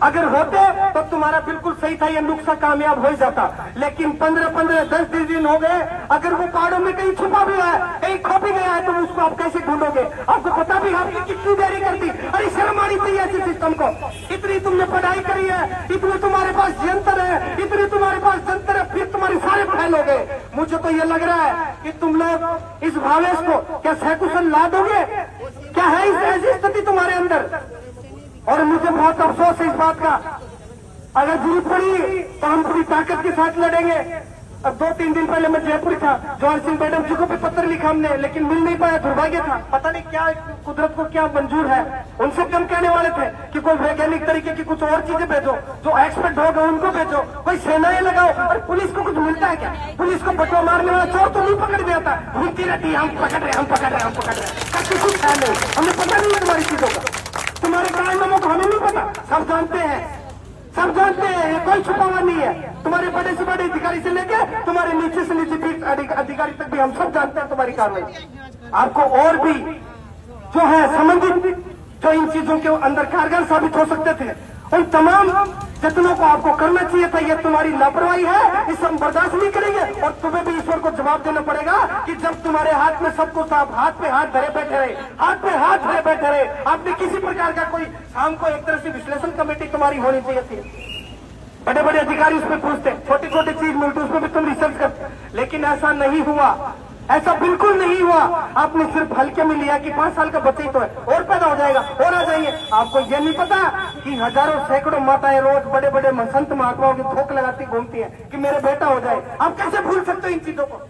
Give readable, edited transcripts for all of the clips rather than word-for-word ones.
अगर होते तो तुम्हारा बिल्कुल सही था, ये नुस्खा कामयाब हो जाता। लेकिन 15-15, 10 दिन हो गए, अगर वो पहाड़ों में कहीं छुपा भी है, कहीं खो भी गया है, तो उसको आप कैसे ढूंढोगे? आपको पता भी आपने कितनी देरी कर दी। अरे शर्म आनी चाहिए ऐसे सिस्टम को। इतनी तुमने पढ़ाई करी है, इतनी तुम्हारे पास यंत्र है, इतनी तुम्हारे पास जंतर है, फिर तुम्हारे सारे फेल हो गए। मुझे तो ये लग रहा है कि तुम लोग इस भावेश को क्या सकुशल ला दोगे? क्या है इस ऐसी स्थिति तुम्हारे अंदर? और मुझे बहुत अफसोस है इस बात का। अगर जरूरत पड़ी तो हम पूरी ताकत के साथ लड़ेंगे। अब 2-3 दिन पहले मैं जयपुर था, जवाहर सिंह मैडम जी को भी पत्र लिखा हमने, लेकिन मिल नहीं पाया, दुर्भाग्य था। पता नहीं क्या कुदरत को क्या मंजूर है। उनसे कम कहने वाले थे कि कोई वैज्ञानिक तरीके की कुछ और चीजें भेजो, जो एक्सपर्ट होगा उनको भेजो, कोई सेनाएं लगाओ। और पुलिस को कुछ मिलता है क्या? पुलिस को बटवा मारने वाला चोर तो नहीं पकड़ दिया था, घूमती रहती, हम पकड़ रहे, हम पकड़ रहे, हम पकड़ रहे। ताकि कुछ है नहीं, हमें पता नहीं है तुम्हारी चीजों का, तुम्हारे कारनामों को हमें नहीं पता। सब जानते हैं, सब जानते हैं, ये कोई छुपा हुआ नहीं है। तुम्हारे बड़े से बड़े अधिकारी से लेके तुम्हारे नीचे से नीचे भी अधिकारी तक भी हम सब जानते हैं तुम्हारी कार्रवाई। आपको और भी जो है संबंधित जो इन चीजों के अंदर कारगर साबित हो सकते थे, उन तमाम जतनों को आपको करना चाहिए था। ये तुम्हारी लापरवाही है, इसे हम बर्दाश्त नहीं करेंगे। और तुम्हें भी ईश्वर को जवाब देना पड़ेगा कि जब तुम्हारे हाथ में सब कुछ, आप हाथ पे हाथ धरे बैठे रहे, हाथ पे हाथ धरे बैठे रहे, आपने किसी प्रकार का कोई शाम को एक तरह से विश्लेषण कमेटी तुम्हारी होनी चाहिए थी। बड़े बड़े अधिकारी उसमें पूछते, छोटी छोटी चीज मिलती उसमें भी तुम रिसर्च करते, लेकिन ऐसा नहीं हुआ, ऐसा बिल्कुल नहीं हुआ। आपने सिर्फ हल्के में लिया कि 5 साल का बच्चा ही तो है, और पैदा हो जाएगा और आ जाएंगे। आपको यह नहीं पता कि हजारों सैकड़ों माताएं रोज बड़े बड़े संत महात्माओं की थोक लगाती घूमती हैं कि मेरे बेटा हो जाए। आप कैसे भूल सकते हो इन चीजों को?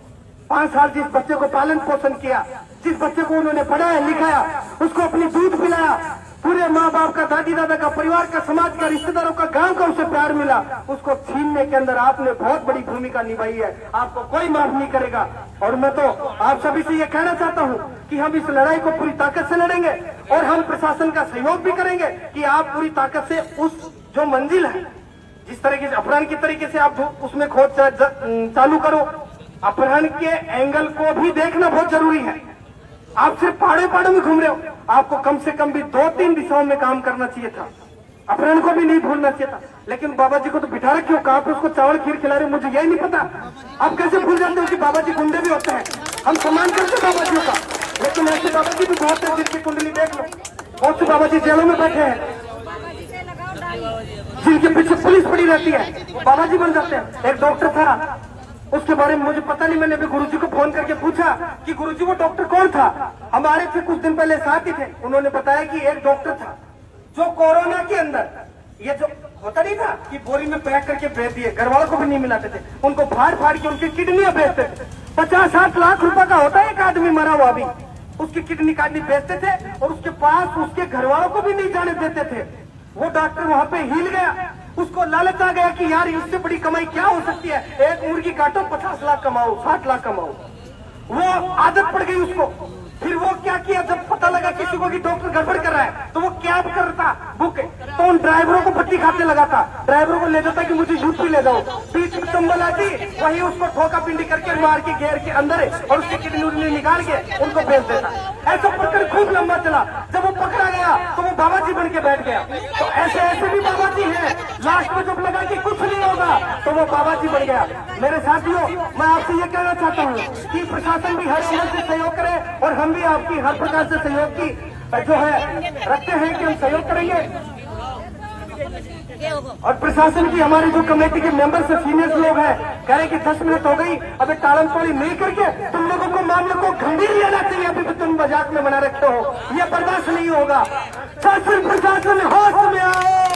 5 साल जिस बच्चे को पालन पोषण किया, जिस बच्चे को उन्होंने पढ़ाया लिखाया, उसको अपनी दूध पिलाया, पूरे माँ बाप का, दादी दादा का, परिवार का, समाज का, रिश्तेदारों का, गांव का उसे प्यार मिला, उसको छीनने के अंदर आपने बहुत बड़ी भूमिका निभाई है। आपको कोई माफ नहीं करेगा। और मैं तो आप सभी से ये कहना चाहता हूँ कि हम इस लड़ाई को पूरी ताकत से लड़ेंगे और हम प्रशासन का सहयोग भी करेंगे कि आप पूरी ताकत से उस जो मंजिल है, जिस तरीके से अपहरण की तरीके से आप उसमें खोज चालू करो, अपहरण के एंगल को भी देखना बहुत जरूरी है। आप सिर्फ पहाड़ों में घूम रहे हो, आपको कम से कम भी 2-3 दिशाओं में काम करना चाहिए था। अपहरण को भी नहीं भूलना चाहिए था। लेकिन बाबा जी को तो बिठा रखे हो, कहाँ पे उसको चावल खीर खिला रहे हो, मुझे यही नहीं पता। आप कैसे भूल जाते हो कि बाबा जी गुंडे भी होते हैं? हम सम्मान करते हैं बाबा जी का, लेकिन ऐसे बाबा जी भी बहुत है जिनकी कुंडली देख लो। बहुत से बाबा जी जेलों में बैठे हैं, जिनके पीछे पुलिस पड़ी रहती है, बाबा जी बन जाते हैं। एक डॉक्टर था, उसके बारे में मुझे पता नहीं, मैंने अभी गुरुजी को फोन करके पूछा कि गुरुजी वो डॉक्टर कौन था। हमारे थे कुछ दिन पहले साथ ही थे, उन्होंने बताया कि एक डॉक्टर था जो कोरोना के अंदर ये जो होता नहीं था कि बोरी में पैक करके भेज दिए, घर वालों को भी नहीं मिलाते थे, उनको फाड़ फाड़ के उनकी किडनियां बेचते थे। 50-60 लाख रुपए का होता है एक आदमी मरा हुआ भी, उसकी किडनी काटनी बेचते थे और उसके पास उसके घर वालों को भी नहीं जाने देते थे। वो डॉक्टर वहां पे हिल गया, उसको लालच आ गया कि यार इससे बड़ी कमाई क्या हो सकती है, एक मुर्गी काटो 50 लाख कमाओ, 60 लाख कमाओ। वो आदत पड़ गई उसको। फिर वो क्या किया, जब पता लगा किसी को कि डॉक्टर गड़बड़ कर रहा है, तो वो कैब करता बुक, तो उन ड्राइवरों को पट्टी खाते लगा था, ड्राइवरों को ले जाता कि मुझे यूपी ले जाओ, पीठ में कंबल आती, वही उसको ठोका पिंडी करके मार के घेर के अंदर और उसकी किडनी निकाल के उनको भेज देता। ऐसा प्रकरण खूब लंबा चला। जब वो पकड़ा गया तो वो बाबा जी बन के बैठ गया। तो ऐसे ऐसे भी बाबा जी हैं, लास्ट में जब लगा कि कुछ नहीं होगा तो वो बाबा जी बन गया। मेरे साथियों, मैं आपसे ये कहना चाहता हूँ कि प्रशासन भी हर तरह से सहयोग करे और हम भी आपकी हर प्रकार से सहयोग की जो है रखते हैं कि हम सहयोग करेंगे। और प्रशासन की हमारी जो कमेटी के मेंबर से सीनियर लोग हैं, कह रहे कि 10 मिनट हो गई, अभी टालम टोली नहीं करके तुम लोगों को मामले को गंभीर लेना चाहिए। अभी भी तुम मजाक में बना रखे हो, यह बर्दाश्त नहीं होगा। शासन प्रशासन होश में आओ।